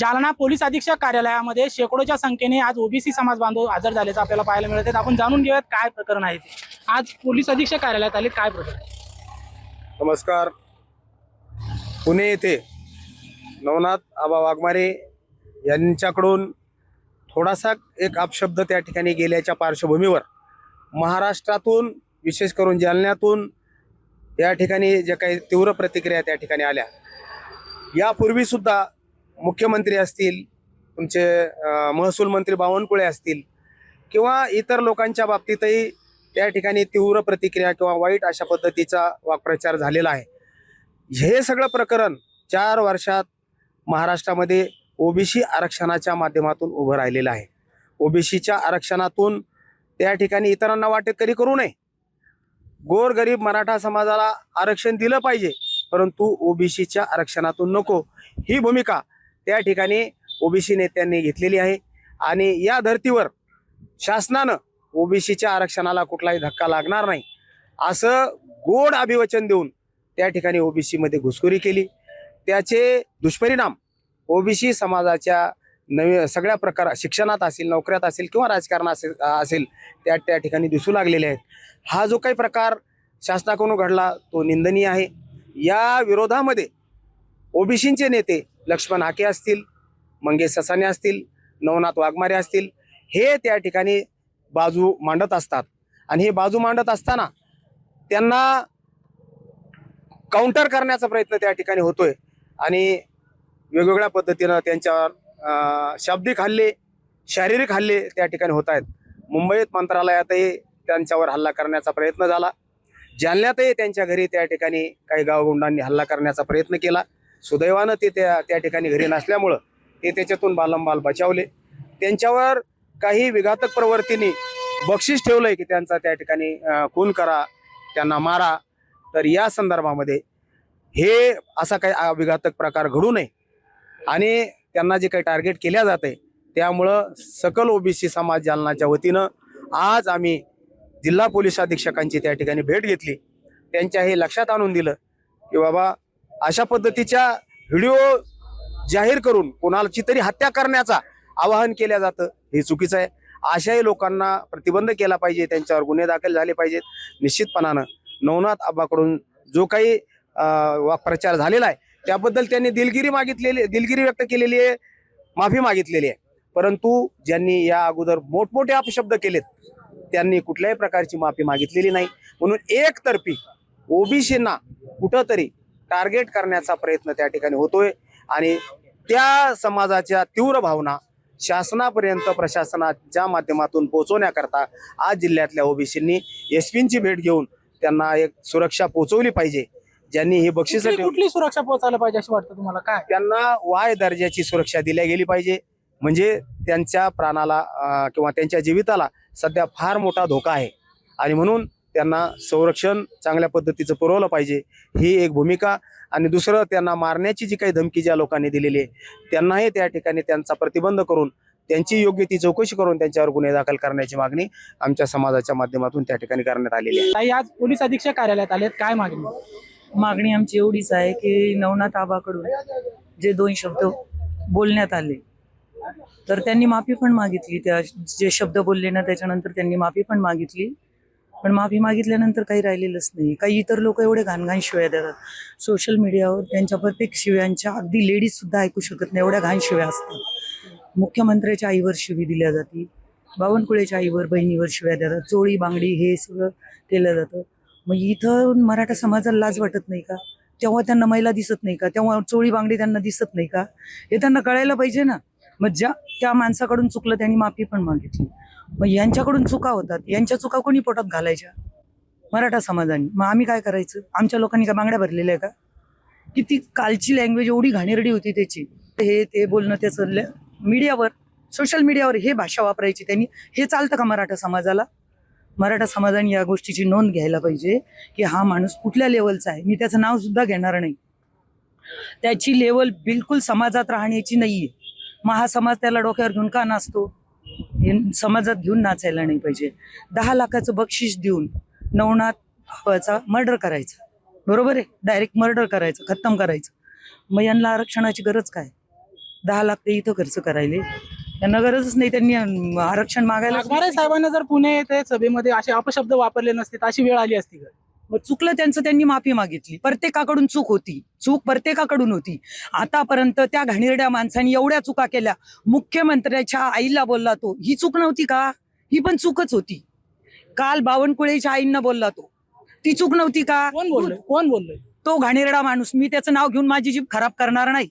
Jalna police अधीक्षक कार्यालयामध्ये शेकडोच्या संख्येने आज ओबीसी समाज बांधव हजर झाल्याचं आपल्याला पाहायला मिळत आहे। आपण जाणून घेऊयात काय प्रकरण आहे ते। आज पोलीस अधीक्षक कार्यालयात आले, काय प्रकरण? नमस्कार। पुणे येथे नवनाथ आबा वाघमारे यांच्याकडून थोडासा एक अपशब्द त्या ठिकाणी गेल्याच्या पार्श्वभूमीवर महाराष्ट्रातून विशेष करून जालन्यातून या ठिकाणी जे काही तीव्र प्रतिक्रिया त्या ठिकाणी आल्या। यापूर्वी सुद्धा मुख्यमंत्री असतील, तुमचे महसूल मंत्री बावनकुळे असतील किंवा इतर लोकांच्या बाबतीतही त्या ठिकाणी तीव्र प्रतिक्रिया किंवा वाईट अशा पद्धतीचा वाक्प्रचार झालेला आहे। हे सगळं प्रकरण 4 वर्षात महाराष्ट्रामध्ये ओबीसी आरक्षणाच्या माध्यमातून उभं राहिलेलं आहे। ओबीसीच्या आरक्षणातून त्या ठिकाणी इतरांना वाटेकरी करू नये, गोरगरीब मराठा समाजाला आरक्षण दिलं पाहिजे, परंतु ओबीसीच्या आरक्षणातून नको, ही भूमिका त्या ठिकाणी ओबीसी नेत्यांनी घेतलेली आहे। आणि या धर्तीवर शासनानं ओबीसीच्या आरक्षणाला कुठलाही धक्का लागणार नाही असं गोड अभिवचन देऊन त्या ठिकाणी ओबीसी मध्ये घुसखोरी केली। त्याचे दुष्परिणाम ओबीसी समाजाच्या सगळ्या प्रकार शिक्षणात असेल, नोकऱ्यात असेल किंवा राजकारणात असेल त्या ठिकाणी दिसू लागलेले आहेत। हा जो काही प्रकार शासनाकडून घडला तो निंदनीय आहे। या विरोधामध्ये ओबीसीचे नेते लक्ष्मण हाके असतील, मंगेश ससाने असतील, नवनाथ वाघमारे असतील, हे त्या ठिकाणी बाजू मांडत असतात। आणि हे बाजू मांडत असताना त्यांना काउंटर करण्याचा प्रयत्न त्या ठिकाणी होतोय आणि वेगवेगळ्या पद्धतीनं त्यांच्यावर शाब्दिक हल्ले, शारीरिक हल्ले त्या ठिकाणी होत आहेत। मुंबईत मंत्रालयातही त्यांच्यावर हल्ला करण्याचा प्रयत्न झाला, जालन्यातही त्यांच्या घरी त्या ठिकाणी काही गावगुंडांनी हल्ला करण्याचा प्रयत्न केला। सुदैवानं ते त्या ठिकाणी घरी नसल्यामुळं ते त्याच्यातून बालंबाल बचावले। त्यांच्यावर काही विघातक प्रवृत्तींनी बक्षीस ठेवलंय की त्यांचा त्या ठिकाणी खून करा, त्यांना मारा। तर या संदर्भामध्ये हे असा काही विघातक प्रकार घडू नये आणि त्यांना जे काही टार्गेट केल्या जाते त्यामुळं सकल ओबीसी समाज जालनाच्या वतीनं आज आम्ही जिल्हा पोलीस अधीक्षकांची त्या ठिकाणी भेट घेतली। त्यांच्या हे लक्षात आणून दिलं की बाबा अशा पद्धतीच्या व्हिडिओ जाहीर करून कोणाची तरी हत्या करण्याचा आवाहन केलं जातं, हे चुकीचं आहे। अशाही लोकांना प्रतिबंध केला पाहिजे, त्यांच्यावर गुन्हे दाखल झाले पाहिजेत। निश्चितपणानं नवनाथ आबाकडून जो काही वाक्प्रचार झालेला आहे त्याबद्दल त्यांनी दिलगिरी व्यक्त केलेली आहे, माफी मागितलेली आहे। परंतु ज्यांनी या अगोदर मोठमोठे अपशब्द केलेत त्यांनी कुठल्याही प्रकारची माफी मागितलेली नाही। म्हणून एकतर्फी ओबीसींना कुठंतरी टार्गेट करण्याचा प्रयत्न त्या ठिकाणी होतोय आणि त्या समाजाच्या तीव्र भावना शासनापर्यंत प्रशासनाच्या माध्यमातून पोहोचवण्याकरता आज जिल्ह्यातल्या ओबीसींनी एसपींची भेट घेऊन त्यांना एक सुरक्षा पोहोचवली पाहिजे। ज्यांनी हे बक्षीस कुठली सुरक्षा पोहोचायला पाहिजे असं वाटतं तुम्हाला? काय त्यांना वाय दर्जाची सुरक्षा दिल्या गेली पाहिजे, म्हणजे त्यांच्या प्राणाला किंवा त्यांच्या जीविताला सध्या फार मोठा धोका आहे आणि म्हणून त्यांना संरक्षण चांगल्या पद्धतीचं पुरवलं पाहिजे, ही एक भूमिका। आणि दुसरं, त्यांना मारण्याची जी काही धमकी ज्या लोकांनी दिलेली आहे त्यांनाही त्या ठिकाणी त्यांचा प्रतिबंध करून त्यांची योग्य ती चौकशी करून त्यांच्यावर गुन्हे दाखल करण्याची मागणी आमच्या समाजाच्या माध्यमातून त्या ठिकाणी करण्यात आलेली आहे। ताई, आज पोलीस अधीक्षक कार्यालयात आलेत, काय मागणी? मागणी आमची एवढीच आहे की नवनाथ आबाकडून जे 2 शब्द बोलण्यात आले तर त्यांनी माफी पण मागितली। त्या जे शब्द बोलले ना त्याच्यानंतर त्यांनी माफी पण मागितली, पण माफी मागितल्यानंतर काही राहिलेलंच नाही। काही इतर लोक एवढे घाणघाण शिव्या देतात सोशल मीडियावर, त्यांच्या प्रत्येक शिव्यांच्या अगदी लेडीज सुद्धा ऐकू शकत नाही, एवढ्या घाण शिव्या असतात। मुख्यमंत्र्याच्या आईवर शिवी दिल्या जाते, बावनकुळेच्या आईवर, बहिणीवर शिव्या देतात, चोळी बांगडी हे सगळं केलं जातं। मग इथं मराठा समाजाला लाज वाटत नाही का? तेव्हा त्यांना महिला दिसत नाही का? तेव्हा चोळी बांगडी त्यांना दिसत नाही का? हे त्यांना कळायला पाहिजे ना। मग त्या माणसाकडून चुकलं, त्यांनी माफी पण मागितली। मग यांच्याकडून चुका होतात, यांच्या चुका कोणी पोटात घालायच्या? मराठा समाजाने। मग आम्ही काय करायचं? आमच्या लोकांनी काय बांगड्या भरलेल्या आहे का? किती कालची लँग्वेज एवढी घाणेरडी होती त्याची, ते बोलणं त्याचं मीडियावर, सोशल मीडियावर हे भाषा वापरायची त्यांनी। हे चालतं का मराठा समाजाला? मराठा समाजाने या गोष्टीची नोंद घ्यायला पाहिजे की हा माणूस कुठल्या लेवलचा आहे। मी त्याचं नाव सुद्धा घेणार नाही, त्याची लेवल बिलकुल समाजात राहण्याची नाहीये। मग हा समाज त्याला डोक्यावर घेऊन का नाचतो? हे समाजात घेऊन नाचायला नाही पाहिजे। 10 लाखाचं बक्षीस देऊन नवनाथचा मर्डर करायचा, बरोबर आहे? डायरेक्ट मर्डर करायचं, खत्म करायचं। मग यांना आरक्षणाची गरज काय? 10 लाख ते इथं खर्च करायले. त्यांना गरजच नाही, त्यांनी आरक्षण मागायला. वाघमारे साहेबांना जर पुणे येथे सभेमध्ये असे अपशब्द वापरले नसते तर अशी वेळ आली असती का? मग चुकलं त्यांचं, त्यांनी माफी मागितली. प्रत्येकाकडून चूक होती, चूक प्रत्येकाकडून होती. आतापर्यंत त्या घाणेरड्या माणसांनी एवढ्या चुका केल्या. मुख्यमंत्र्याच्या आईला बोलला तो, ही चूक नव्हती का? ही पण चूकच होती. काल बावनकुळेच्या आईंना बोलला तो, ती चूक नव्हती का? कोण बोललोय? तो घाणेरडा माणूस. मी त्याचं नाव घेऊन माझी जीभ खराब करणार नाही.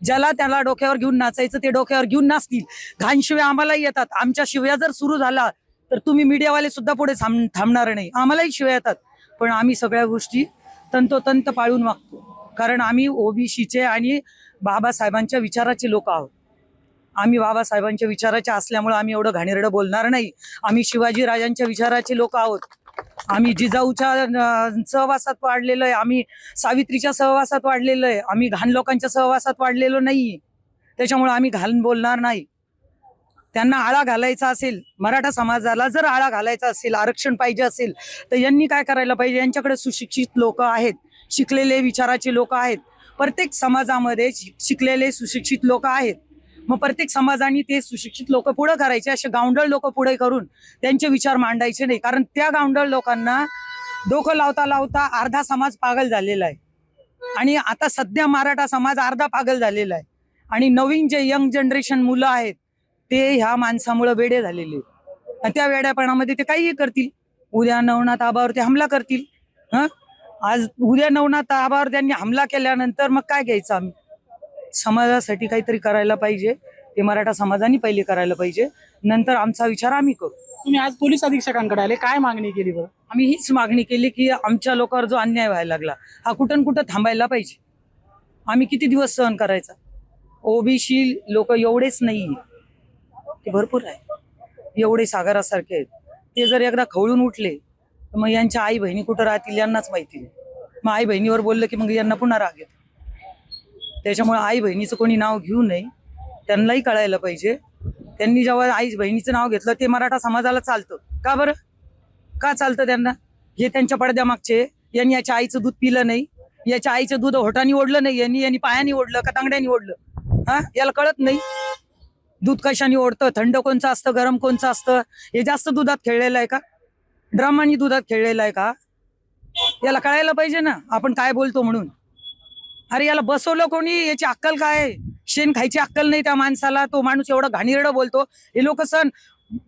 ज्याला त्याला डोक्यावर घेऊन नाचायचं ते डोक्यावर घेऊन नाचतील. घाण शिव्या आम्हालाही येतात. आमच्या शिव्या जर सुरू झाला तर तुम्ही मीडियावाले सुद्धा पुढे थांबणार नाही. आम्हालाही शिव्या येतात, पण आम्ही सगळ्या गोष्टी तंतोतंत पाळून वागतो. कारण आम्ही ओबीसीचे आणि बाबासाहेबांच्या विचाराचे लोक आहोत. आम्ही बाबासाहेबांच्या विचाराचे असल्यामुळे आम्ही एवढं घाणेरडं बोलणार नाही. आम्ही शिवाजी राजांच्या विचाराचे लोक आहोत. आम्ही जिजाऊच्या सहवासात वाढलेलो आहे. आम्ही सावित्रीच्या सहवासात वाढलेलो आहे. आम्ही घाण लोकांच्या सहवासात वाढलेलो नाही. त्याच्यामुळे आम्ही घाण बोलणार नाही. त्यांना आळा घालायचा असेल, मराठा समाजाला जर आळा घालायचा असेल, आरक्षण पाहिजे असेल, तर यांनी काय करायला पाहिजे? यांच्याकडे सुशिक्षित लोक आहेत, शिकलेले विचाराचे लोक आहेत. प्रत्येक समाजामध्ये शिकलेले सुशिक्षित लोक आहेत. मग प्रत्येक समाजाने ते सुशिक्षित लोक पुढे करायचे. असे गावंढळ लोक पुढे करून त्यांचे विचार मांडायचे नाही. कारण त्या गावंढळ लोकांना डोकं लावता लावता अर्धा समाज पागल झालेला आहे. आणि आता सध्या मराठा समाज अर्धा पागल झालेला आहे. आणि नवीन जे यंग जनरेशन मुलं आहेत ते ह्या माणसामुळे वेडे झालेले आहेत. आणि त्या वेड्यापणामध्ये ते काहीही करतील. उद्या नवनाथ आबावर ते हमला करतील. आज उद्या नवनाथ आबावर त्यांनी हमला केल्यानंतर मग काय घ्यायचं? आम्ही समाजासाठी काहीतरी करायला पाहिजे. ते मराठा समाजाने पहिले करायला पाहिजे, नंतर आमचा विचार आम्ही करू. तुम्ही आज पोलीस अधीक्षकांकडे आले, काय मागणी केली बरं? आम्ही हीच मागणी केली की आमच्या लोकांवर जो अन्याय व्हायला लागला हा कुठं कुठं थांबायला पाहिजे. आम्ही किती दिवस सहन करायचा? ओबीसी लोक एवढेच नाही, ते भरपूर आहे. एवढे सागरासारखे आहेत. ते जर एकदा खवळून उठले तर मग यांच्या आई बहिणी कुठं राहतील यांनाच माहिती नाही. मग आई बहिणीवर बोललं की मग यांना पुन्हा राग येतो. त्याच्यामुळे आई बहिणीचं कोणी नाव घेऊ नये, त्यांनाही कळायला पाहिजे. त्यांनी जेव्हा आई बहिणीचं नाव घेतलं ते मराठा समाजाला चालतं का बरं? का चालतं त्यांना? हे त्यांच्या पडद्यामागचे. यांनी याच्या आईचं दूध पिलं नाही, याच्या आईचं दूध होटाने ओढलं नाही, यांनी पायाने ओढलं का तांगड्याने ओढलं? याला कळत नाही दूध कशाने ओढतं, थंड कोणचं असतं, गरम कोणचं असतं. हे जास्त दुधात खेळलेलं आहे का? ड्रामानी दुधात खेळलेलं आहे का? याला कळायला पाहिजे ना आपण काय बोलतो म्हणून. अरे याला बसवलं कोणी? याची अक्कल काय? शेण खायची अक्कल नाही त्या माणसाला. तो माणूस एवढा घाणेरडं बोलतो. हे लोक सहन,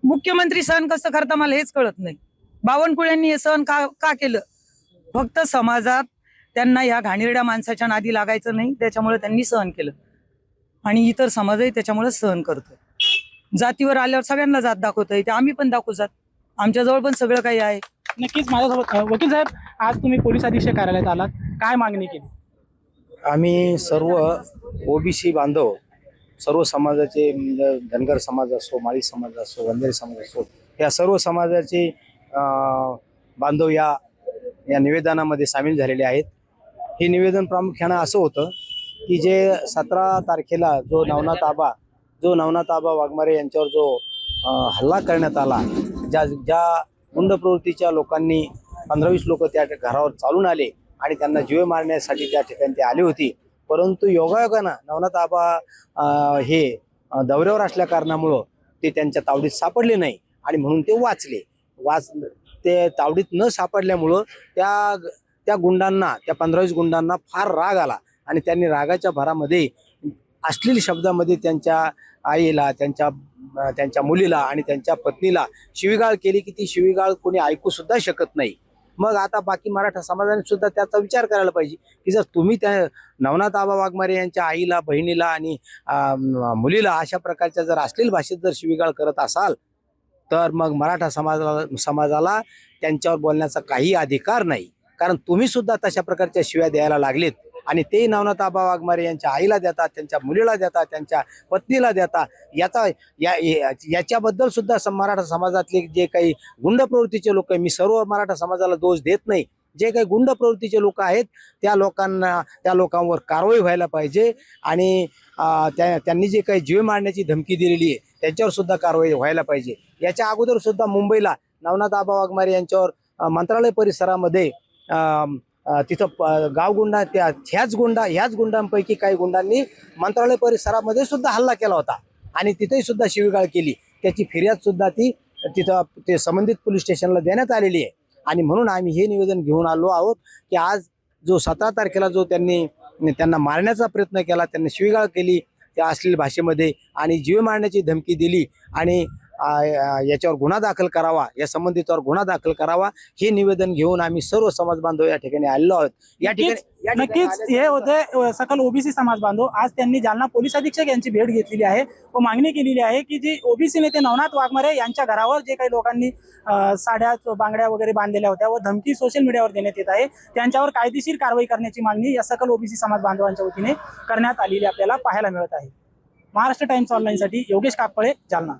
मुख्यमंत्री सहन कसं करता मला हेच कळत नाही. बावनकुळ्यांनी हे सहन का केलं? फक्त समाजात त्यांना या घाणेरड्या माणसाच्या नादी लागायचं नाही, त्याच्यामुळे त्यांनी सहन केलं. आणि इतर समाजही त्याच्यामुळे सहन करतो. जातीवर आल्यावर सगळ्यांना जात दाखवता येते. आम्ही पण दाखवू जात. आमच्याजवळ पण सगळं काही आहे. नक्कीच माझ्यासोबत वकील साहेब, आज तुम्ही पोलीस अधीक्षक कार्यालयात आलात, काय मागणी केली? आम्ही सर्व ओबीसी बांधव, सर्व समाजाचे, धनगर समाज असो, माळी समाज असो, वंजारी समाज असो, या सर्व समाजाचे बांधव या निवेदनामध्ये सामील झालेले आहेत. हे निवेदन प्रामुख्यानं असं होतं की जे 17 तारखेला जो नवनाथ आबा वाघमारे यांच्यावर जो हल्ला करण्यात आला, ज्या गुंड प्रवृत्तीच्या लोकांनी 15-20 लोक त्या घरावर चालून आले आणि त्यांना जीवे मारण्यासाठी त्या ठिकाणी ते आली होती. परंतु योगायोगानं नवनाथ आबा हे दौऱ्यावर असल्या कारणामुळं ते त्यांच्या तावडीत सापडले नाही आणि म्हणून ते वाचले. ते तावडीत न सापडल्यामुळं त्या गुंडांना, त्या 15-20 गुंडांना फार राग आला आणि त्यांनी रागाच्या भरामध्ये अश्लील शब्दामध्ये त्यांच्या आईला, त्यांच्या मुलीला आणि त्यांच्या पत्नीला शिवीगाळ केली की ती शिवीगाळ कोणी ऐकू सुद्धा शकत नाही. मग आता बाकी मराठा समाजाने सुद्धा त्याचा विचार करायला पाहिजे की जर तुम्ही त्या नवनाथ आबा वाघमारे यांच्या आईला, बहिणीला आणि मुलीला अशा प्रकारच्या जर अश्लील भाषेत जर शिवीगाळ करत असाल तर मग मराठा समाजाला त्यांच्यावर बोलण्याचा काही अधिकार नाही. कारण तुम्ही सुद्धा तशा प्रकारच्या शिव्या द्यायला लागलेत आणि ते नवनाथ आबा वाघमारे यांच्या आईला देतात, त्यांच्या मुलीला देतात, त्यांच्या पत्नीला देतात. याच्याबद्दल सुद्धा मराठा समाजातले जे काही गुंड प्रवृत्तीचे लोक आहे, मी सर्व मराठा समाजाला दोष देत नाही, जे काही गुंड प्रवृत्तीचे लोक आहेत त्या लोकांवर कारवाई व्हायला पाहिजे आणि त्यांनी जे काही जीव मारण्याची धमकी दिलेली आहे त्यांच्यावर सुद्धा कारवाई व्हायला पाहिजे. याच्या अगोदर सुद्धा मुंबईला नवनाथ आबा वाघमारे यांच्यावर मंत्रालय परिसरामध्ये तिथं गावगुंडा ह्याच गुंडांपैकी काही गुंडांनी मंत्रालय परिसरामध्ये सुद्धा हल्ला केला होता आणि तिथेही सुद्धा शिवीगाळ केली. त्याची फिर्याद सुद्धा ती तिथं ते संबंधित पोलीस स्टेशनला देण्यात आलेली आहे. आणि म्हणून आम्ही हे निवेदन घेऊन आलो आहोत की आज जो 17 तारखेला जो त्यांना मारण्याचा प्रयत्न केला, त्यांनी शिवीगाळ केली त्या अश्लील भाषेमध्ये आणि जीव मारण्याची धमकी दिली आणि याच्यावर गुन्हा दाखल करावा, या संबंधितावर गुन्हा दाखल करावा, हे निवेदन घेऊन आम्ही सर्व समाज बांधव या ठिकाणी आलेलो आहोत. या ठिकाणी नक्कीच हे होते सकल ओबीसी समाज बांधव. आज त्यांनी जालना पोलीस अधीक्षक यांची भेट घेतलेली आहे व मागणी केलेली आहे की जे ओबीसी नेते नवनाथ वाघमारे यांच्या घरावर जे काही लोकांनी साड्या बांगड्या वगैरे बांधलेल्या होत्या व धमकी सोशल मीडियावर देण्यात येत आहे, त्यांच्यावर कायदेशीर कारवाई करण्याची मागणी या सकल ओबीसी समाज बांधवांच्या वतीने करण्यात आलेली आपल्याला पाहायला मिळत आहे. महाराष्ट्र टाइम्स ऑनलाईनसाठी योगेश कापळे, जालना.